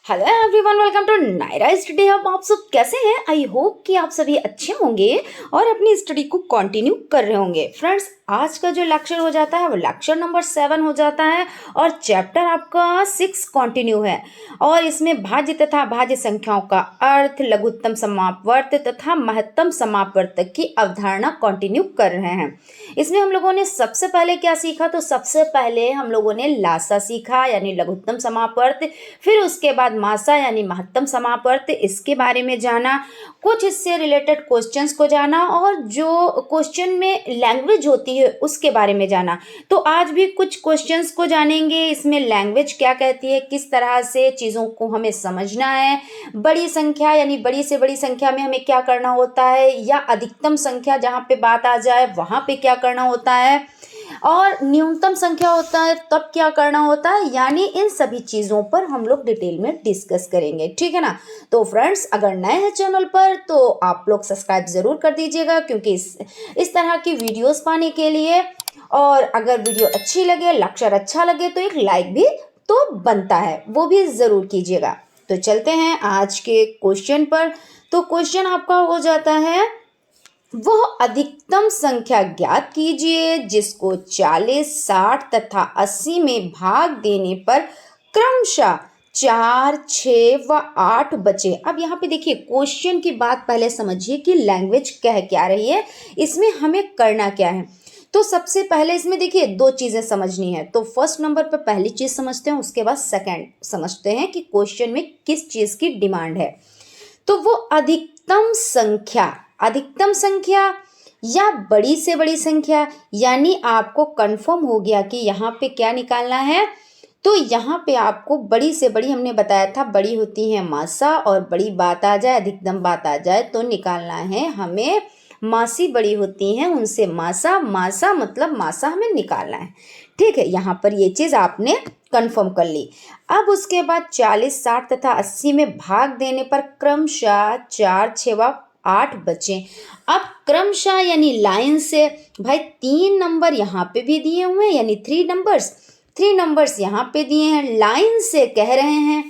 Hello everyone, welcome to Naira study hub. आप सब कैसे हैं? आई होप कि आप सभी अच्छे होंगे और अपनी स्टडी को कंटिन्यू कर रहे होंगे। फ्रेंड्स, आज का जो लेक्चर हो जाता है वो लेक्चर नंबर 7 हो जाता है और चैप्टर आपका 6 कंटिन्यू है। और इसमें भाज्य तथा भाज्य संख्याओं का अर्थ, लघुत्तम समापवर्त तथा महत्तम समापवर्तक की अवधारणा कंटिन्यू कर रहे हैं। इसमें हम लोगों ने सबसे पहले क्या सीखा? तो सबसे पहले हम लोगों ने लासा सीखा यानी लघुत्तम समापवर्त, फिर उसके बाद मासा यानी महत्तम समापवर्त, इसके बारे में जाना, कुछ इससे रिलेटेड क्वेश्चंस को जाना और जो क्वेश्चन में लैंग्वेज होती है उसके बारे में जाना। तो आज भी कुछ क्वेश्चंस को जानेंगे, इसमें लैंग्वेज क्या कहती है, किस तरह से चीज़ों को हमें समझना है, बड़ी संख्या यानी बड़ी से बड़ी संख्या में हमें क्या करना होता है, या अधिकतम संख्या जहाँ पे बात आ जाए वहाँ पे क्या करना होता है, और न्यूनतम संख्या होता है तब क्या करना होता है। यानी इन सभी चीज़ों पर हम लोग डिटेल में डिस्कस करेंगे, ठीक है ना। तो फ्रेंड्स, अगर नए हैं चैनल पर तो आप लोग सब्सक्राइब ज़रूर कर दीजिएगा, क्योंकि इस तरह की वीडियोस पाने के लिए। और अगर वीडियो अच्छी लगे, लेक्चर अच्छा लगे तो एक लाइक भी तो बनता है, वो भी ज़रूर कीजिएगा। तो चलते हैं आज के क्वेश्चन पर। तो क्वेश्चन आपका हो जाता है, वह अधिकतम संख्या ज्ञात कीजिए जिसको 40, 60 तथा 80 में भाग देने पर क्रमशः 4, 6 व 8 बचे। अब यहाँ पे देखिए, क्वेश्चन की बात पहले समझिए कि लैंग्वेज कह क्या रही है, इसमें हमें करना क्या है। तो सबसे पहले इसमें देखिए दो चीज़ें समझनी है। तो फर्स्ट नंबर पर पहली चीज़ समझते हैं, उसके बाद सेकंड समझते हैं कि क्वेश्चन में किस चीज़ की डिमांड है। तो वो अधिकतम संख्या या बड़ी से बड़ी संख्या, यानी आपको कंफर्म हो गया कि यहाँ पे क्या निकालना है। तो यहाँ पे आपको बड़ी से बड़ी, हमने बताया था बड़ी होती है मासा, और बड़ी बात आ जाए, अधिकतम बात आ जाए तो निकालना है हमें मासी बड़ी होती हैं उनसे मासा। मासा मतलब मासा हमें निकालना है, ठीक है। यहाँ पर ये चीज़ आपने कंफर्म कर ली। अब उसके बाद 40, 60 तथा 80 में भाग देने पर क्रमशः 4, 6 व 8 बचे। अब क्रमशः यानी लाइन से, भाई 3 नंबर यहाँ पे भी दिए हुए हैं, यानी 3 नंबर्स यहाँ पे दिए हैं, लाइन से कह रहे हैं।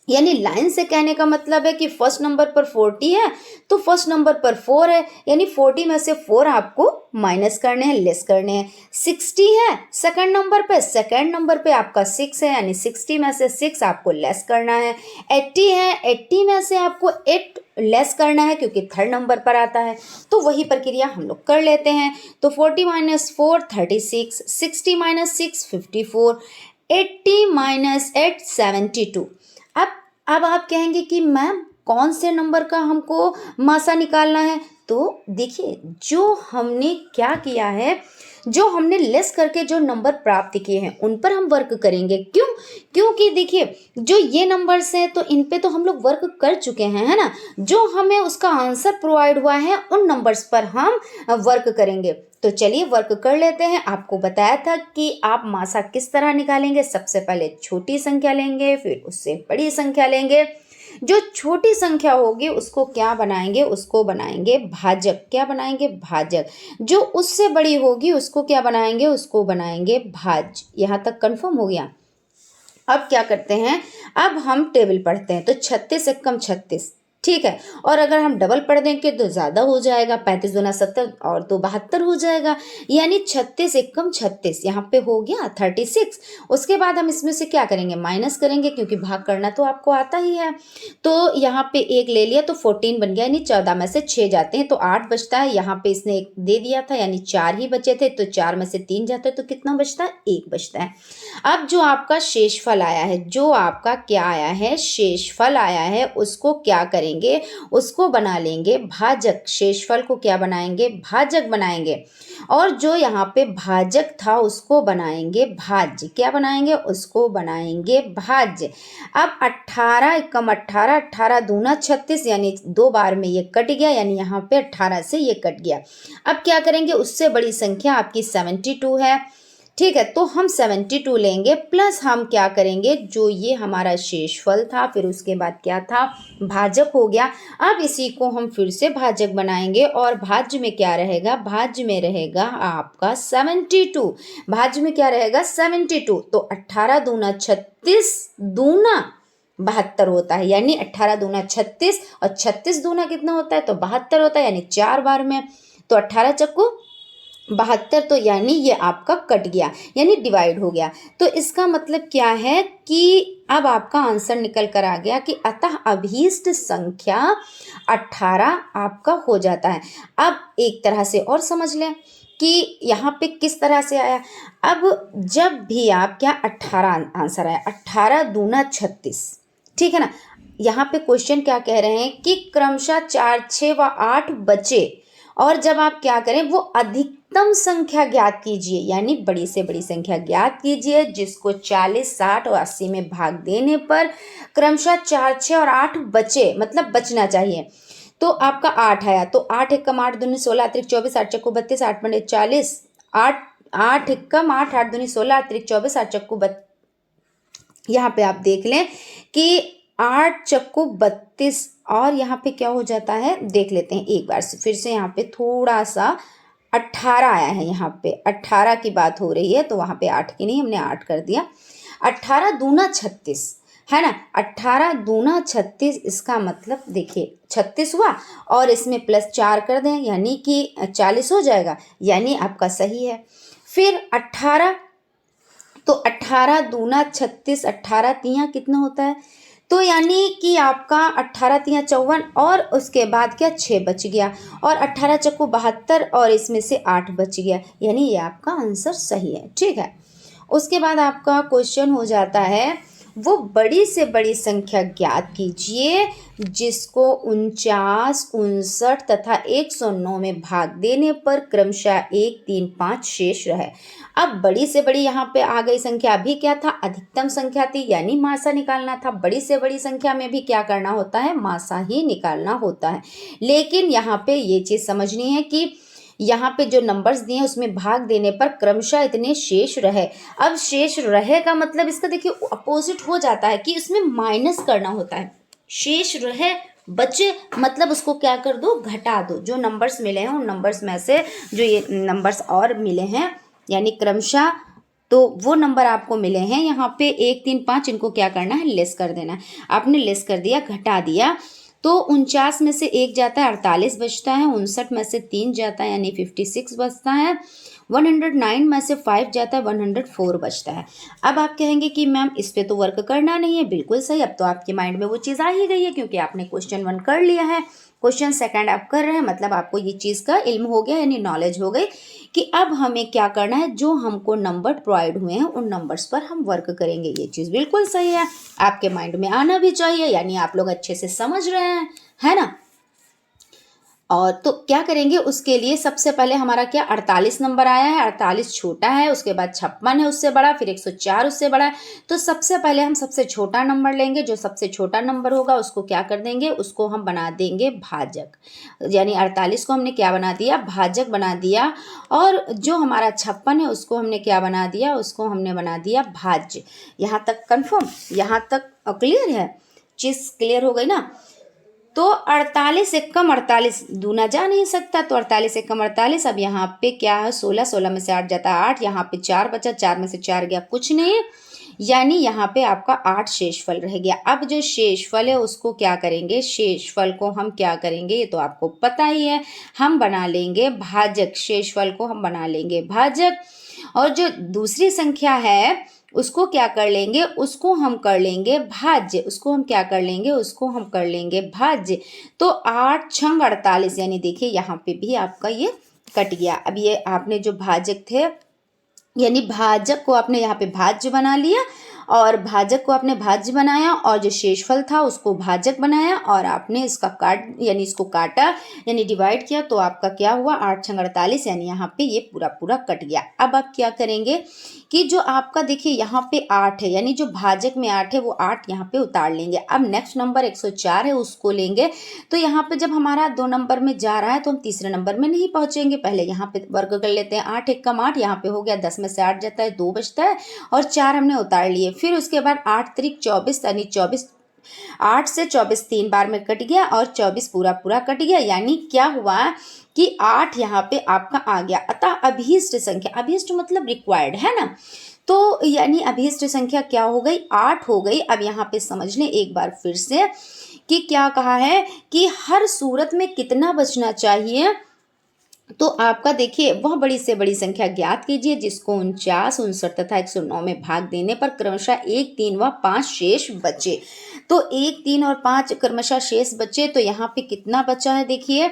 यानी लाइन से कहने का मतलब है कि फर्स्ट नंबर पर 40 है तो फर्स्ट नंबर पर 4 है, यानी 40 में से 4 आपको माइनस करने हैं, लेस करने हैं। 60 है सेकंड नंबर पे आपका 6 है, यानी 60 में से 6 आपको लेस करना है। 80 है, 80 में से आपको 8 लेस करना है क्योंकि थर्ड नंबर पर आता है। तो वही प्रक्रिया हम लोग कर लेते हैं। तो 40 - 4 36, 60 - 6 54, 80 - 8 72। अब आप कहेंगे कि मैम कौन से नंबर का हमको मासा निकालना है? तो देखिए, जो हमने क्या किया है, जो हमने लेस करके जो नंबर प्राप्त किए हैं उन पर हम वर्क करेंगे। क्यों? क्योंकि देखिए, जो ये नंबर्स हैं तो इन पे तो हम लोग वर्क कर चुके हैं, है ना। जो हमें उसका आंसर प्रोवाइड हुआ है उन नंबर्स पर हम वर्क करेंगे। तो चलिए वर्क कर लेते हैं। आपको बताया था कि आप मासा किस तरह निकालेंगे। सबसे पहले छोटी संख्या लेंगे, फिर उससे बड़ी संख्या लेंगे। जो छोटी संख्या होगी उसको क्या बनाएंगे? उसको बनाएंगे भाजक। क्या बनाएंगे? भाजक। जो उससे बड़ी होगी उसको क्या बनाएंगे? उसको बनाएंगे भाज्य। यहाँ तक कंफर्म हो गया। अब क्या करते हैं, अब हम टेबल पढ़ते हैं। तो 36 × 36, ठीक है। और अगर हम डबल पढ़ देंगे तो ज़्यादा हो जाएगा, 35 दूना 70 और 2 72 हो जाएगा। यानी 36 × 36 यहाँ पे हो गया 36। उसके बाद हम इसमें से क्या करेंगे? माइनस करेंगे, क्योंकि भाग करना तो आपको आता ही है। तो यहाँ पे 1 ले लिया तो 14 बन गया, यानी 14 में से 6 जाते हैं तो 8 बचता है। यहाँ पे इसने 1 दे दिया था, यानी 4 ही बचे थे, तो 4 में से 3 जाते हैं तो कितना बचता है? 1 बचता है। अब जो आपका शेषफल आया है, जो आपका क्या आया है? शेषफल आया है, उसको क्या करेंगे? उसको बना लेंगे भाजक। शेषफल को क्या बनाएंगे? भाजक बनाएंगे। और जो यहाँ पे भाजक था उसको बनाएंगे भाज्य। क्या बनाएंगे? उसको बनाएंगे भाज्य। अब 18 × 18, 18 दूना 36, यानी 2 बार में ये कट गया, यानी यहाँ पे 18 से ये कट गया। अब क्या करेंगे? उससे बड़ी संख्या आपकी 72 है, ठीक है। तो हम 72 लेंगे, प्लस हम क्या करेंगे? जो ये हमारा शेषफल था, फिर उसके बाद क्या था? भाजक हो गया। अब इसी को हम फिर से भाजक बनाएंगे, और भाज्य में क्या रहेगा? भाज्य में रहेगा आपका 72। भाज्य में क्या रहेगा? 72। तो 18 दूना 36 दूना 72 होता है, यानी 18 दूना 36 और 36 दूना कितना होता है तो 72 होता है, यानी 4 बार में। तो 18 चक्कू 72, तो यानी ये आपका कट गया, यानी डिवाइड हो गया। तो इसका मतलब क्या है कि अब आपका आंसर निकल कर आ गया कि अतः अभीष्ट संख्या 18 आपका हो जाता है। अब एक तरह से और समझ लें कि यहाँ पे किस तरह से आया। अब जब भी आप क्या 18 आंसर आया, 18 दूना 36, ठीक है ना। यहाँ पे क्वेश्चन क्या कह रहे हैं कि क्रमशः 4, 6 व 8 बचे, और जब आप क्या करें वो अधिकतम संख्या ज्ञात कीजिए, यानी बड़ी से बड़ी संख्या ज्ञात कीजिए जिसको 40, 60 और 80 में भाग देने पर क्रमशः 4, 6 और 8 बचे, मतलब बचना चाहिए। तो आपका 8 आया, तो 8 एकम 8 दूनी 16 अतिरिक्त 24 8 चक्कू 32 8 पंजे 40, 8 एकम 8 8 दूनी 16 अतिरिक्त 24 8 चक्कू 32। यहाँ पे आप देख लें कि 8 चक्कू 32, और यहाँ पे क्या हो जाता है देख लेते हैं एक बार से फिर से। यहाँ पे थोड़ा सा 18 आया है, यहाँ पे 18 की बात हो रही है, तो वहाँ पे 8 की नहीं, हमने 8 कर दिया। 18 दूना 36 है ना, 18 दूना 36, इसका मतलब देखिए 36 हुआ और इसमें प्लस 4 कर दें, यानी कि 40 हो जाएगा, यानी आपका सही है। फिर 18, तो 18 दूना 36, 18 तियाँ कितना होता है, तो यानी कि आपका 18 तियाँ 54, और उसके बाद क्या 6 बच गया, और 18 चक्कू 72, और इसमें से 8 बच गया, यानी ये आपका आंसर सही है। ठीक है, उसके बाद आपका क्वेश्चन हो जाता है वो बड़ी से बड़ी संख्या ज्ञात कीजिए जिसको 49, 59 तथा 109 में भाग देने पर क्रमशः 1, 3, 5 शेष रहे। अब बड़ी से बड़ी यहाँ पे आ गई संख्या, अभी क्या था अधिकतम संख्या थी, यानी मासा निकालना था। बड़ी से बड़ी संख्या में भी क्या करना होता है, मासा ही निकालना होता है। लेकिन यहाँ पे ये चीज़ समझनी है कि यहाँ पे जो नंबर्स दिए हैं उसमें भाग देने पर क्रमशः इतने शेष रहे। अब शेष रहे का मतलब इसका देखिए अपोजिट हो जाता है कि इसमें माइनस करना होता है। शेष रहे बचे मतलब उसको क्या कर दो, घटा दो। जो नंबर्स मिले हैं उन नंबर्स में से जो ये नंबर्स और मिले हैं, यानी क्रमशः, तो वो नंबर आपको मिले हैं यहाँ पे 1, 3, 5, इनको क्या करना है, लेस कर देना है। आपने लेस कर दिया, घटा दिया, तो 49 में से 1 जाता है, 48 बचता है। 59 में से 3 जाता है, यानी 56 बचता है। 109 में से 5 जाता है, 104 बचता है। अब आप कहेंगे कि मैम इस पे तो वर्क करना नहीं है, बिल्कुल सही। अब तो आपके माइंड में वो चीज़ आ ही गई है क्योंकि आपने क्वेश्चन 1 कर लिया है, क्वेश्चन सेकंड आप कर रहे हैं, मतलब आपको ये चीज़ का इल्म हो गया, यानी नॉलेज हो गई कि अब हमें क्या करना है, जो हमको नंबर प्रोवाइड हुए हैं उन नंबर्स पर हम वर्क करेंगे। ये चीज़ बिल्कुल सही है, आपके माइंड में आना भी चाहिए, यानी आप लोग अच्छे से समझ रहे हैं, है ना। और तो क्या करेंगे उसके लिए, सबसे पहले हमारा क्या 48 नंबर आया है, 48 छोटा है, उसके बाद 56 है उससे बड़ा, फिर 104 उससे बड़ा है। तो सबसे पहले हम सबसे छोटा नंबर लेंगे, जो सबसे छोटा नंबर होगा उसको क्या कर देंगे, उसको हम बना देंगे भाजक, यानी 48 को हमने क्या बना दिया, भाजक बना दिया। और जो हमारा 56 है उसको हमने क्या बना दिया, उसको हमने बना दिया भाज्य। यहाँ तक कन्फर्म, यहाँ तक क्लियर है, चीज़ क्लियर हो गई ना। तो 48 एकम 48 दूना जा नहीं सकता, तो 48 एकम 48। अब यहाँ पे क्या है 16, 16 में से 8 जाता है 8, यहाँ पे 4 बचा, 4 में से 4 गया कुछ नहीं, यानी यहाँ पे आपका 8 शेषफल रह गया। अब जो शेषफल है उसको क्या करेंगे, शेषफल को हम क्या करेंगे ये तो आपको पता ही है, हम बना लेंगे भाजक। शेषफल को हम बना लेंगे भाजक, और जो दूसरी संख्या है उसको क्या कर लेंगे, उसको हम कर लेंगे भाज्य। उसको हम क्या कर लेंगे, उसको हम कर लेंगे भाज्य। तो 8 छंग 48, यानी देखिए यहाँ पे भी आपका ये कट गया। अब ये आपने जो भाजक थे, यानी भाजक को आपने यहाँ पे भाज्य बना लिया, और भाजक को आपने भाज्य बनाया, और जो शेषफल था उसको भाजक बनाया, और आपने इसका यानी इसको काटा, यानी डिवाइड किया, तो आपका क्या हुआ 8 छंग 48, यानी यहाँ पे ये पूरा पूरा कट गया। अब आप क्या करेंगे कि जो आपका देखिए यहाँ पे 8 है, यानी जो भाजक में 8 है वो 8 यहाँ पे उतार लेंगे। अब नेक्स्ट नंबर 104 है उसको लेंगे, तो यहाँ पे जब हमारा 2 नंबर में जा रहा है तो हम तीसरे नंबर में नहीं पहुंचेंगे, पहले यहाँ पे वर्क कर लेते हैं। 8 एकम 8, यहाँ पे हो गया, 10 में से 8 जाता है 2 बचता है, और 4 हमने उतार लिए। फिर उसके बाद 8 त्रिक 24, यानी 24, 8 से 24 3 बार में कट गया, और 24 पूरा पूरा कट गया, यानी क्या हुआ कि 8 यहाँ पे आपका आ गया। अतः अभीष्ट संख्या, अभीष्ट मतलब रिक्वायर्ड है ना, तो यानी अभीष्ट संख्या क्या हो गई, 8 हो गई। अब यहाँ पे समझ लें एक बार फिर से कि क्या कहा है कि हर सूरत में कितना बचना चाहिए। तो आपका देखिए वह बड़ी से बड़ी संख्या ज्ञात कीजिए जिसको 49, 59 तथा 109 में भाग देने पर क्रमशः 1, 3 व 5 शेष बचे। तो 1, 3 और 5 क्रमशः शेष बचे। तो यहाँ पे कितना बचा है, देखिए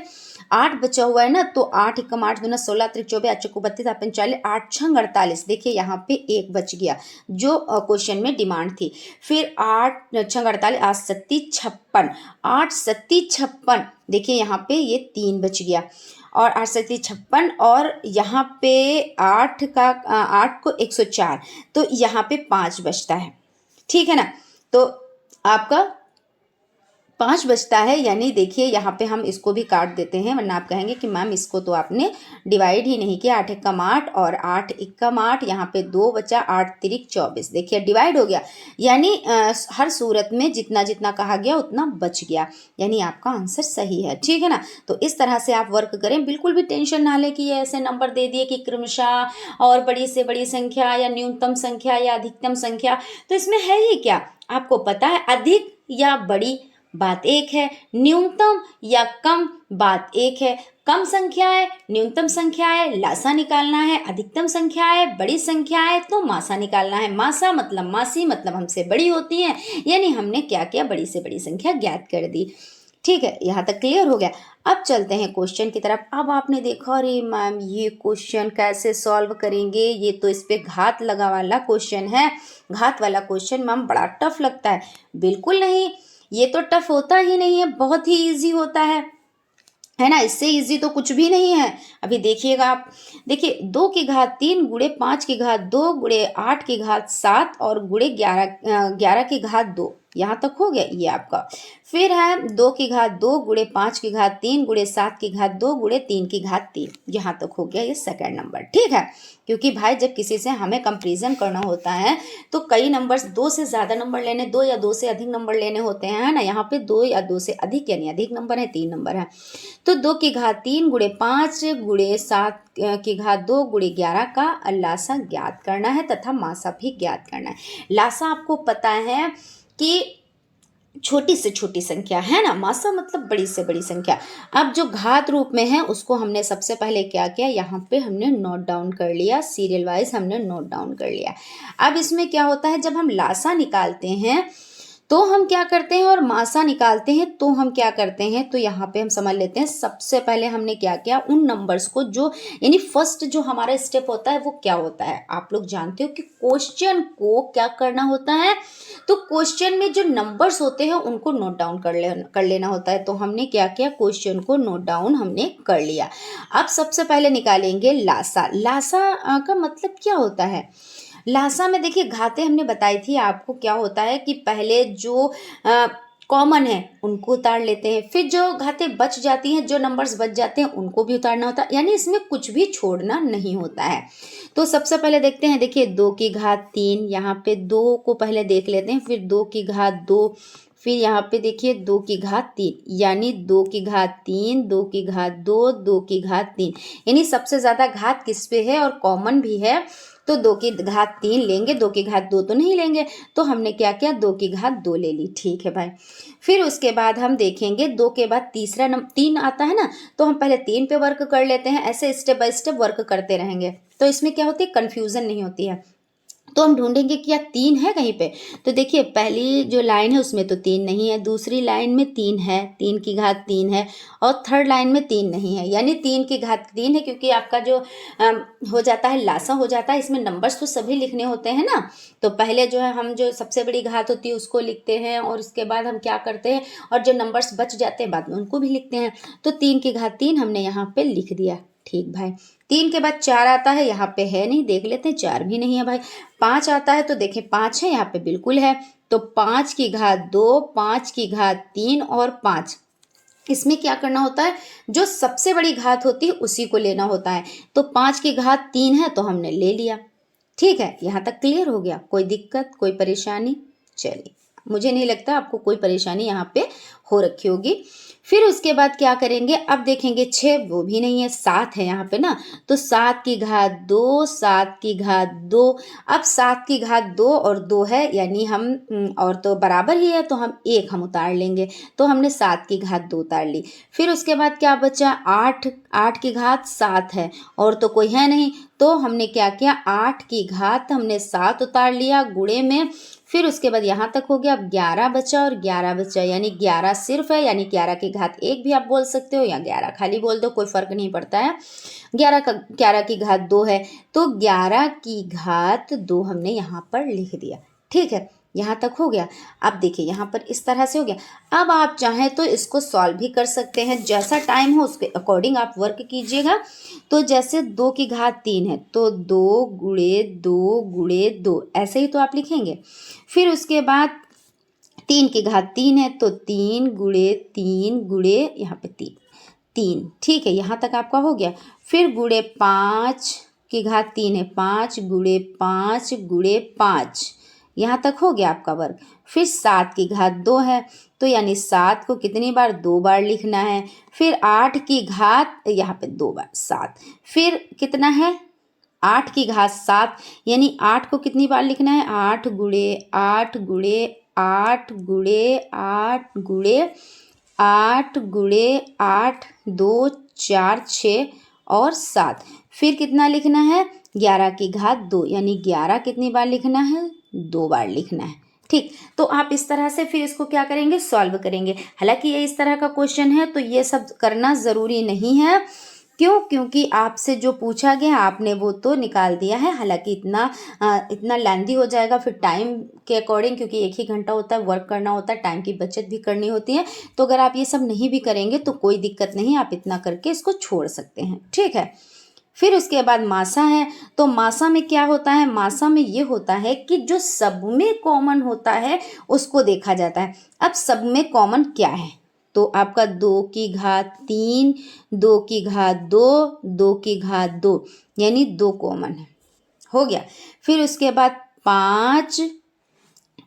8 बचा हुआ है ना। तो 8 एकम 8 दूना 16 त्रिक 24 8 चौको 32 8 45 8 छंग 48। देखिए यहाँ पे 1 बच गया जो क्वेश्चन में डिमांड थी। फिर 8 छंग 48 8 सत्ती 56 8 सत्ती 56। देखिए यहाँ पे ये 3 बच गया और 8 सत्ती 56 और यहाँ पे 8 का 8 को 104। तो यहाँ पे 5 बचता है, ठीक है ना। तो आपका 5 बचता है, यानी देखिए यहाँ पे हम इसको भी काट देते हैं वरना आप कहेंगे कि मैम इसको तो आपने डिवाइड ही नहीं किया। 8 एकम 8 और 8 एकम 8, यहाँ पे 2 बचा, 8 तिरिक 24। देखिए डिवाइड हो गया, यानी हर सूरत में जितना जितना कहा गया उतना बच गया, यानी आपका आंसर सही है, ठीक है ना। तो इस तरह से आप वर्क करें, बिल्कुल भी टेंशन ना लें कि ये ऐसे नंबर दे दिए कि क्रमशः और बड़ी से बड़ी संख्या या न्यूनतम संख्या या अधिकतम संख्या। तो इसमें है ही क्या, आपको पता है अधिक या बड़ी बात एक है, न्यूनतम या कम बात एक है। कम संख्या है, न्यूनतम संख्या है, लासा निकालना है। अधिकतम संख्या है, बड़ी संख्या है तो मासा निकालना है। मासा मतलब मासी मतलब हमसे बड़ी होती है, यानी हमने क्या किया, बड़ी से बड़ी संख्या ज्ञात कर दी। ठीक है, यहाँ तक क्लियर हो गया। अब चलते हैं क्वेश्चन की तरफ। अब आपने देखा अरे मैम ये क्वेश्चन कैसे सॉल्व करेंगे, ये तो इस पे घात लगा वाला क्वेश्चन है। घात वाला क्वेश्चन मैम बड़ा टफ लगता है। बिल्कुल नहीं, ये तो टफ होता ही नहीं है, बहुत ही इजी होता है ना। इससे इजी तो कुछ भी नहीं है। अभी देखिएगा आप, देखिए 2 की घात 3 गुणे 5 की घात 2 गुणे 8 की घात 7 और गुणे 11 की घात 2, यहाँ तक हो गया ये आपका। फिर है 2 की घात 2 गुणे 5 की घात 3 गुणे 7 की घात 2 गुणे 3 की घात 3, यहाँ तक हो गया ये सेकंड नंबर, ठीक है। क्योंकि भाई जब किसी से हमें कंपैरिजन करना होता है तो कई नंबर्स, 2 से ज़्यादा नंबर लेने, 2 या 2 से अधिक नंबर लेने होते हैं, है ना। यहाँ पे 2 या 2 से अधिक यानी अधिक नंबर है, 3 नंबर है। तो 2 की घात 3 गुणे 5 गुणे 7 की घात 2 गुणे 11 का लासा ज्ञात करना है तथा मासा भी ज्ञात करना है। लासा आपको पता है कि छोटी से छोटी संख्या है ना, मासा मतलब बड़ी से बड़ी संख्या। अब जो घात रूप में है उसको हमने सबसे पहले क्या किया, यहाँ पे हमने नोट डाउन कर लिया, सीरियल वाइज हमने नोट डाउन कर लिया। अब इसमें क्या होता है, जब हम लासा निकालते हैं तो हम क्या करते हैं और मासा निकालते हैं तो हम क्या करते हैं। तो यहाँ पे हम समझ लेते हैं, सबसे पहले हमने क्या किया, उन नंबर्स को जो यानी फर्स्ट जो हमारा स्टेप होता है वो क्या होता है, आप लोग जानते हो कि क्वेश्चन को क्या करना होता है। तो क्वेश्चन में जो नंबर्स होते हैं उनको नोट डाउन कर लेना होता है। तो हमने क्या किया, क्वेश्चन को नोट डाउन हमने कर लिया। अब सबसे पहले निकालेंगे लासा। लासा का मतलब क्या होता है। लासा में देखिए घातें हमने बताई थी आपको, क्या होता है कि पहले जो कॉमन है उनको उतार लेते हैं, फिर जो घातें बच जाती हैं, जो नंबर्स बच जाते हैं उनको भी उतारना होता है, यानी इसमें कुछ भी छोड़ना नहीं होता है। तो सबसे पहले देखते हैं, देखिए 2 की घात 3, यहाँ पे 2 को पहले देख लेते हैं, फिर 2 की घात 2, फिर यहाँ पे देखिए 2 की घात 3, यानी 2 की घात 3, 2 की घात 2, 2 की घात 3, यानी सबसे ज़्यादा घात किस पे है और कॉमन भी है। तो 2 की घात 3 लेंगे, 2 की घात 2 तो नहीं लेंगे। तो हमने क्या किया, 2 की घात 2 ले ली, ठीक है भाई। फिर उसके बाद हम देखेंगे 2 के बाद तीसरा नंबर 3 आता है ना, तो हम पहले 3 पे वर्क कर लेते हैं। ऐसे स्टेप बाय स्टेप वर्क करते रहेंगे तो इसमें क्या होती है, कन्फ्यूज़न नहीं होती है। तो हम ढूंढेंगे कि क्या 3 है कहीं पे। तो देखिए पहली जो लाइन है उसमें तो 3 नहीं है, दूसरी लाइन में 3 है, 3 की घात 3 है, और थर्ड लाइन में 3 नहीं है, यानी 3 की घात 3 है। क्योंकि आपका जो हो जाता है लासा हो जाता है, इसमें नंबर्स तो सभी लिखने होते हैं ना। तो पहले जो है हम जो सबसे बड़ी घात होती है उसको लिखते हैं और उसके बाद हम क्या करते हैं, और जो नंबर्स बच जाते हैं बाद में उनको भी लिखते हैं। तो 3 की घात 3 हमने यहाँ पे लिख दिया, ठीक भाई। 3 के बाद 4 आता है, यहाँ पे है नहीं, देख लेते हैं, 4 भी नहीं है भाई। 5 आता है तो देखें 5 है, यहाँ पे बिल्कुल है। तो 5 की घात 2, 5 की घात 3 और 5, इसमें क्या करना होता है, जो सबसे बड़ी घात होती है उसी को लेना होता है। तो 5 की घात 3 है तो हमने ले लिया, ठीक है। यहाँ तक क्लियर हो गया, कोई दिक्कत कोई परेशानी। चलिए, मुझे नहीं लगता आपको कोई परेशानी यहाँ पे हो रखी होगी। फिर उसके बाद क्या करेंगे, अब देखेंगे 6 वो भी नहीं है, 7 है यहाँ पे ना, तो 7 की घात 2, 7 की घात 2। अब 7 की घात 2 और 2 है, यानी हम और तो बराबर ही है, तो हम 1 हम उतार लेंगे, तो हमने 7 की घात 2 उतार ली। फिर उसके बाद क्या बचा, 8, 8 की घात 7 है और तो कोई है नहीं, तो हमने क्या किया, 8 की घात हमने 7 उतार लिया गुणे में। फिर उसके बाद यहाँ तक हो गया, अब 11 बचा और 11 बचा, यानी 11 सिर्फ है, यानी 11 की घात 1 भी आप बोल सकते हो या 11 खाली बोल दो, कोई फर्क नहीं पड़ता है। 11 की घात 2 है, तो 11 की घात 2 हमने यहाँ पर लिख दिया। ठीक है, यहाँ तक हो गया। अब देखिए यहाँ पर इस तरह से हो गया। अब आप चाहें तो इसको सॉल्व भी कर सकते हैं, जैसा टाइम हो उसके अकॉर्डिंग आप वर्क कीजिएगा। तो जैसे 2 की घात 3 है, तो 2 गुणे 2 गुणे 2 ऐसे ही तो आप लिखेंगे। फिर उसके बाद 3 की घात 3 है, तो 3 गुणे 3 गुणे यहाँ पे 3, ठीक है, यहाँ तक आपका हो गया। फिर गुणे 5 की घात 3 है, 5 गुणे 5 गुणे 5, यहाँ तक हो गया आपका वर्ग। फिर 7 की घात 2 है, तो यानी 7 को कितनी बार, 2 बार लिखना है। फिर 8 की घात यहाँ पे 2 बार 7, फिर कितना है, 8 की घात 7, यानी 8 को कितनी बार लिखना है, 8 गुणे 8 गुणे 8 गुणे 8 गुणे 8 गुणे 8, 2 4 6 और 7। फिर कितना लिखना है, 11 की घात 2, यानी 11 कितनी बार लिखना है, 2 बार लिखना है। ठीक, तो आप इस तरह से फिर इसको क्या करेंगे, सॉल्व करेंगे। हालांकि ये इस तरह का क्वेश्चन है, तो ये सब करना ज़रूरी नहीं है। क्यों, क्योंकि आपसे जो पूछा गया आपने वो तो निकाल दिया है। हालांकि इतना लेंदी हो जाएगा फिर टाइम के अकॉर्डिंग, क्योंकि 1 ही घंटा होता है, वर्क करना होता है, टाइम की बचत भी करनी होती है। तो अगर आप ये सब नहीं भी करेंगे तो कोई दिक्कत नहीं, आप इतना करके इसको छोड़ सकते हैं। ठीक है, फिर उसके बाद मासा है। तो मासा में क्या होता है, मासा में ये होता है कि जो सब में कॉमन होता है उसको देखा जाता है। अब सब में कॉमन क्या है, तो आपका 2 की घात 3, 2 की घात 2, 2 की घात 2, यानी 2 कॉमन है, हो गया। फिर उसके बाद 5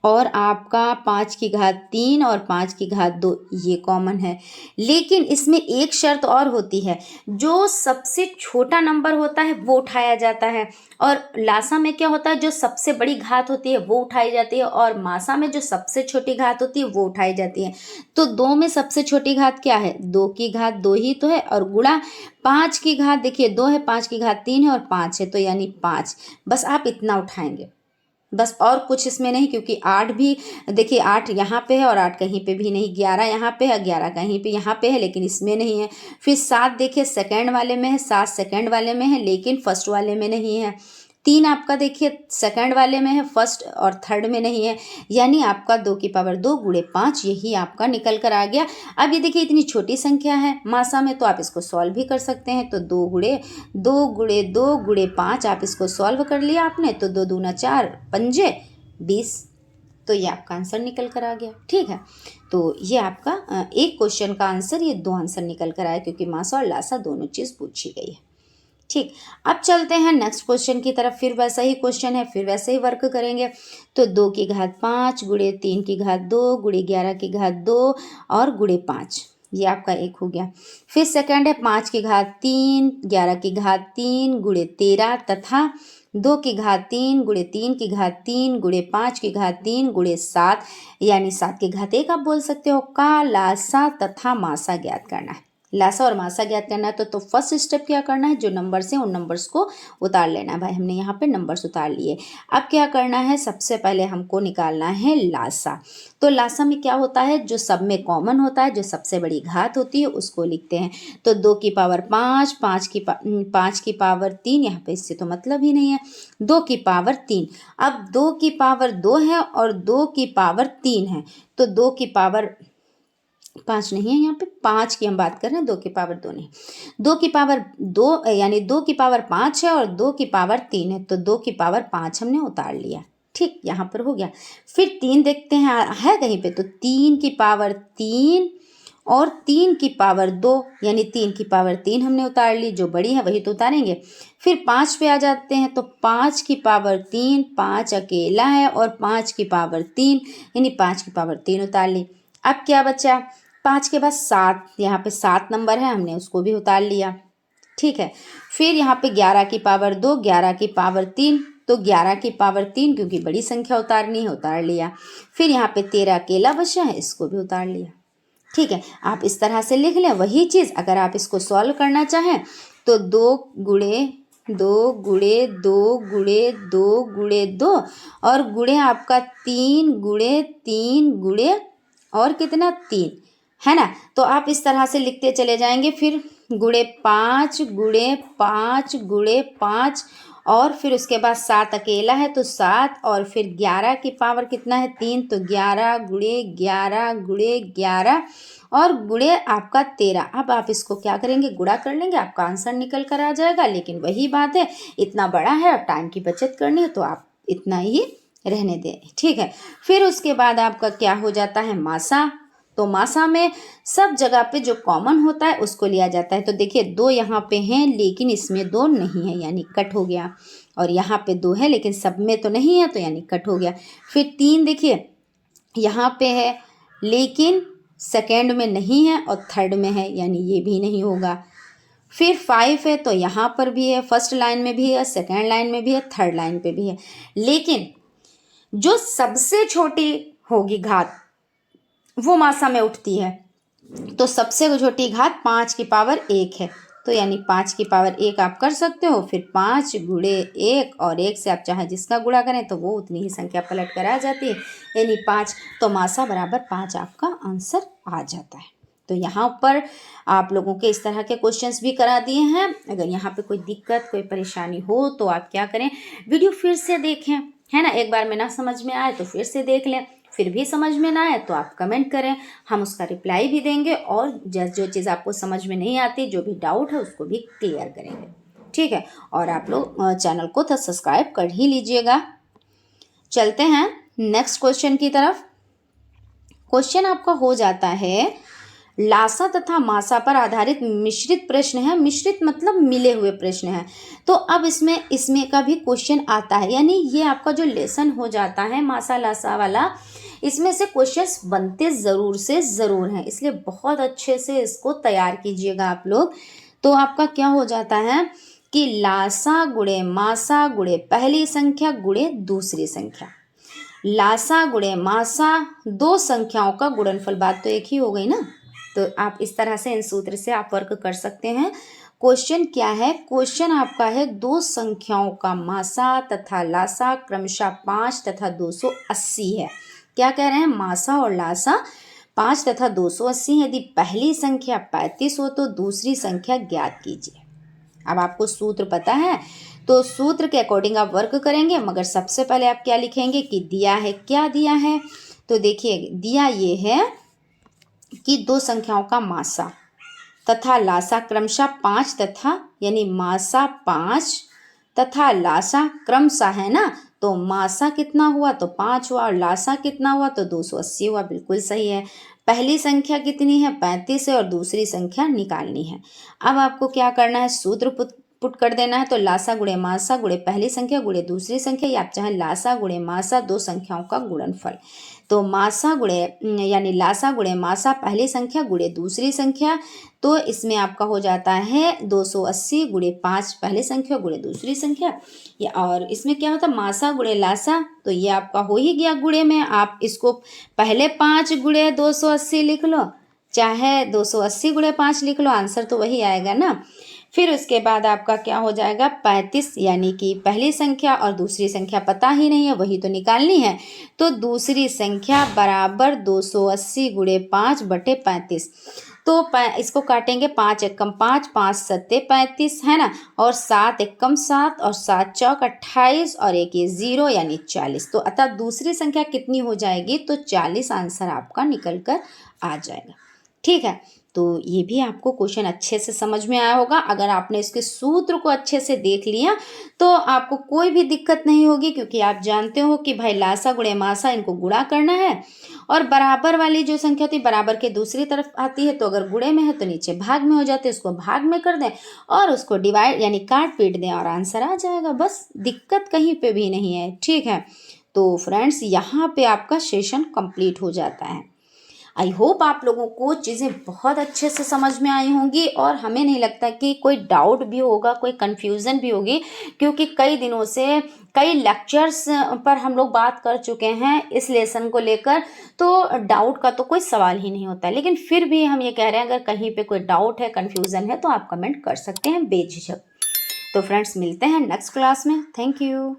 और आपका 5 की घात 3 और 5 की घात 2 ये कॉमन है। लेकिन इसमें एक शर्त और होती है, जो सबसे छोटा नंबर होता है वो उठाया जाता है, और लासा में क्या होता है, जो सबसे बड़ी घात होती है वो उठाई जाती है, और मासा में जो सबसे छोटी घात होती है वो उठाई जाती है। तो 2 में सबसे छोटी घात क्या है, 2 की घात 2 ही तो है, और गुणा 5 की घात देखिए 2 है, 5 की घात 3 है और 5 है, तो यानी 5। बस आप इतना उठाएंगे, बस और कुछ इसमें नहीं, क्योंकि 8 भी देखिए 8 यहाँ पे है और 8 कहीं पे भी नहीं, 11 यहाँ पे है, 11 कहीं पे यहाँ पे है लेकिन इसमें नहीं है। फिर 7 देखिए सेकंड वाले में है, 7 सेकंड वाले में है लेकिन फर्स्ट वाले में नहीं है। 3 आपका देखिए सेकंड वाले में है, फर्स्ट और थर्ड में नहीं है, यानी आपका 2 की पावर 2 गुणे 5 यही आपका निकल कर आ गया। अब ये देखिए इतनी छोटी संख्या है मासा में, तो आप इसको सॉल्व भी कर सकते हैं। तो 2 गुणे 2 गुणे 2 गुणे 5 आप इसको सॉल्व कर लिया आपने, तो 2 दूना 4 पंजे 20, तो ये आपका आंसर निकल कर आ गया। ठीक है, तो ये आपका एक क्वेश्चन का आंसर, ये 2 आंसर निकल कर आया, क्योंकि मासा और लासा दोनों चीज़ पूछी गई है। ठीक, अब चलते हैं नेक्स्ट क्वेश्चन की तरफ। फिर वैसा ही क्वेश्चन है, फिर वैसे ही वर्क करेंगे। तो 2 की घात 5 गुणे 3 की घात 2 गुणे 11 की घात 2 और गुणे 5, ये आपका एक हो गया। फिर सेकंड है 5 की घात 3, 11 की घात 3 गुणे 13 तथा 2 की घात 3 गुणे 3 की घात 3 गुणे 5 की घात 3 गुणे 7, यानी 7 की घात 1 आप बोल सकते हो, का लासा तथा मासा ज्ञात करना है। लासा और मासा ज्ञात करना है, तो फर्स्ट स्टेप क्या करना है, जो नंबर्स हैं उन नंबर्स को उतार लेना है। भाई हमने यहाँ पे नंबर्स उतार लिए। अब क्या करना है, सबसे पहले हमको निकालना है लासा। तो लासा में क्या होता है, जो सब में कॉमन होता है, जो सबसे बड़ी घात होती है उसको लिखते हैं। तो 2 की पावर 5, 5 की पावर 3, यहाँ पे इससे तो मतलब ही नहीं है। 2 की पावर 3, अब 2 की पावर 2 है और 2 की पावर 3 है, तो 2 की पावर 5 नहीं है, यहाँ पे 5 की हम बात कर रहे हैं, 2 की पावर 2 नहीं। 2 की पावर 2 यानी 2 की पावर 5 है और 2 की पावर 3 है, तो 2 की पावर 5 हमने उतार लिया। ठीक, यहाँ पर हो गया। फिर 3 देखते हैं है कहीं पे, तो 3 की पावर 3 और 3 की पावर 2, यानी 3 की पावर 3 हमने उतार ली, जो बड़ी है वही तो उतारेंगे। फिर 5 पे आ जाते हैं, तो 5 की पावर 3, 5 अकेला है और 5 की पावर 3, यानी 5 की पावर 3 उतार ली। अब क्या बचा, 5 के बाद 7, यहाँ पे 7 नंबर है, हमने उसको भी उतार लिया। ठीक है, फिर यहाँ पे 11 की पावर 2, 11 की पावर 3, तो 11 की पावर 3 क्योंकि बड़ी संख्या उतारनी है, उतार लिया। फिर यहाँ पे 13 अकेला बचा है, इसको भी उतार लिया। ठीक है, आप इस तरह से लिख लें। वही चीज़ अगर आप इसको सॉल्व करना चाहें तो 2 गुणे 2 गुणे 2 गुणे 2 गुणे 2 और गुणे आपका 3 गुणे 3 गुणे और कितना 3, है ना। तो आप इस तरह से लिखते चले जाएंगे। फिर गुणे 5 गुणे 5 गुणे 5 और फिर उसके बाद 7 अकेला है तो 7 और फिर 11 की पावर कितना है 3, तो 11 गुणे 11 गुणे 11 और गुणे आपका 13। अब आप इसको क्या करेंगे, गुणा कर लेंगे, आपका आंसर निकल कर आ जाएगा। लेकिन वही बात है, इतना बड़ा है और टाइम की बचत करनी है तो आप इतना ही रहने दें। ठीक है, फिर उसके बाद आपका क्या हो जाता है, मासा। तो मासा में सब जगह पे जो कॉमन होता है उसको लिया जाता है। तो देखिए 2 यहाँ पे हैं लेकिन इसमें 2 नहीं है, यानी कट हो गया। और यहाँ पे 2 है लेकिन सब में तो नहीं है, तो यानी कट हो गया। फिर 3 देखिए यहाँ पे है लेकिन सेकेंड में नहीं है और थर्ड में है, यानी ये भी नहीं होगा। फिर 5 है तो यहाँ पर भी है, फर्स्ट लाइन में भी है, सेकेंड लाइन में भी है, थर्ड लाइन पे भी है। लेकिन जो सबसे छोटी होगी घात वो मासा में उठती है। तो सबसे छोटी घात 5 की पावर 1 है, तो यानी 5 की पावर 1 आप कर सकते हो। फिर 5 गुणे 1 और 1 से आप चाहे जिसका गुणा करें तो वो उतनी ही संख्या पलट कर आ जाती है, यानी 5। तो मासा बराबर 5 आपका आंसर आ जाता है। तो यहाँ पर आप लोगों के इस तरह के क्वेश्चंस भी करा दिए हैं। अगर यहाँ पे कोई दिक्कत कोई परेशानी हो तो आप क्या करें, वीडियो फिर से देखें, है ना। एक बार में ना समझ में आए तो फिर से देख लें, फिर भी समझ में ना आए तो आप कमेंट करें, हम उसका रिप्लाई भी देंगे और जो चीज़ आपको समझ में नहीं आती, जो भी डाउट है उसको भी क्लियर करेंगे। ठीक है, और आप लोग चैनल को तो सब्सक्राइब कर ही लीजिएगा। चलते हैं नेक्स्ट क्वेश्चन की तरफ। क्वेश्चन आपका हो जाता है लासा तथा मासा पर आधारित मिश्रित प्रश्न है। मिश्रित मतलब मिले हुए प्रश्न है। तो अब इसमें का भी क्वेश्चन आता है, यानी ये आपका जो लेसन हो जाता है मासा लासा वाला, इसमें से क्वेश्चंस बनते ज़रूर से ज़रूर हैं, इसलिए बहुत अच्छे से इसको तैयार कीजिएगा आप लोग। तो आपका क्या हो जाता है कि लासा गुणे मासा गुणे पहली संख्या गुणे दूसरी संख्या, लासा गुणे मासा 2 संख्याओं का गुणनफल। बात तो एक ही हो गई ना। तो आप इस तरह से इन सूत्र से आप वर्क कर सकते हैं। क्वेश्चन क्या है, क्वेश्चन आपका है 2 संख्याओं का मासा तथा लासा क्रमशः 5 तथा 280 है। क्या कह रहे हैं, मासा और लासा 5 तथा 280। यदि पहली संख्या 35 हो तो दूसरी संख्या ज्ञात कीजिए। अब आपको सूत्र पता है तो सूत्र के अकॉर्डिंग आप वर्क करेंगे, मगर सबसे पहले आप क्या लिखेंगे कि दिया है, क्या दिया है। तो देखिए दिया ये है कि 2 संख्याओं का मासा तथा लासा क्रमशः 5 तथा, यानी मासा 5 तथा लासा क्रमशः है ना, तो मासा कितना हुआ तो 5 हुआ और लासा कितना हुआ तो 280 हुआ। बिल्कुल सही है। पहली संख्या कितनी है 35 है और दूसरी संख्या निकालनी है। अब आपको क्या करना है, सूत्र पुट कर देना है। तो लासा गुणे मासा गुणे पहली संख्या गुणे दूसरी संख्या, या आप चाहे लासा गुणे मासा 2 संख्याओं का गुणनफल। तो मासा गुणे यानी लासा गुणे मासा पहली संख्या गुणे दूसरी संख्या, तो इसमें आपका हो जाता है 280 गुणे 5 पहली संख्या गुणे दूसरी संख्या। या और इसमें क्या होता है मासा गुणे लासा, तो ये आपका हो ही गया गुणे में। आप इसको पहले 5 गुणे 280 लिख लो, चाहे 280 गुणे 5 लिख लो, आंसर तो वही आएगा ना। फिर उसके बाद आपका क्या हो जाएगा 35, यानी कि पहली संख्या और दूसरी संख्या पता ही नहीं है, वही तो निकालनी है। तो दूसरी संख्या बराबर 280 गुणे 5 बटे 35। तो इसको काटेंगे 5 एकम 5, 5 सत्ते 35 है ना, और 7 एकम 7 और 7 चौक 28 और एक ये 0 यानी 40। तो अतः दूसरी संख्या कितनी हो जाएगी तो 40 आंसर आपका निकल कर आ जाएगा। ठीक है, तो ये भी आपको क्वेश्चन अच्छे से समझ में आया होगा। अगर आपने इसके सूत्र को अच्छे से देख लिया तो आपको कोई भी दिक्कत नहीं होगी, क्योंकि आप जानते हो कि भाई लासा गुणे मासा इनको गुणा करना है, और बराबर वाली जो संख्या होती है बराबर के दूसरी तरफ आती है, तो अगर गुणे में है तो नीचे भाग में हो जाते हैं, उसको भाग में कर दें और उसको डिवाइड यानी काट पीट दें और आंसर आ जाएगा। बस दिक्कत कहीं पे भी नहीं है। ठीक है, तो फ्रेंड्स यहाँ पे आपका सेशन कंप्लीट हो जाता है। आई होप आप लोगों को चीज़ें बहुत अच्छे से समझ में आई होंगी और हमें नहीं लगता कि कोई डाउट भी होगा, कोई कन्फ्यूज़न भी होगी, क्योंकि कई दिनों से कई लेक्चर्स पर हम लोग बात कर चुके हैं इस लेसन को लेकर, तो डाउट का तो कोई सवाल ही नहीं होता। लेकिन फिर भी हम ये कह रहे हैं, अगर कहीं पे कोई डाउट है, कन्फ्यूज़न है, तो आप कमेंट कर सकते हैं बेझिझक। तो फ्रेंड्स, मिलते हैं नेक्स्ट क्लास में। Thank you.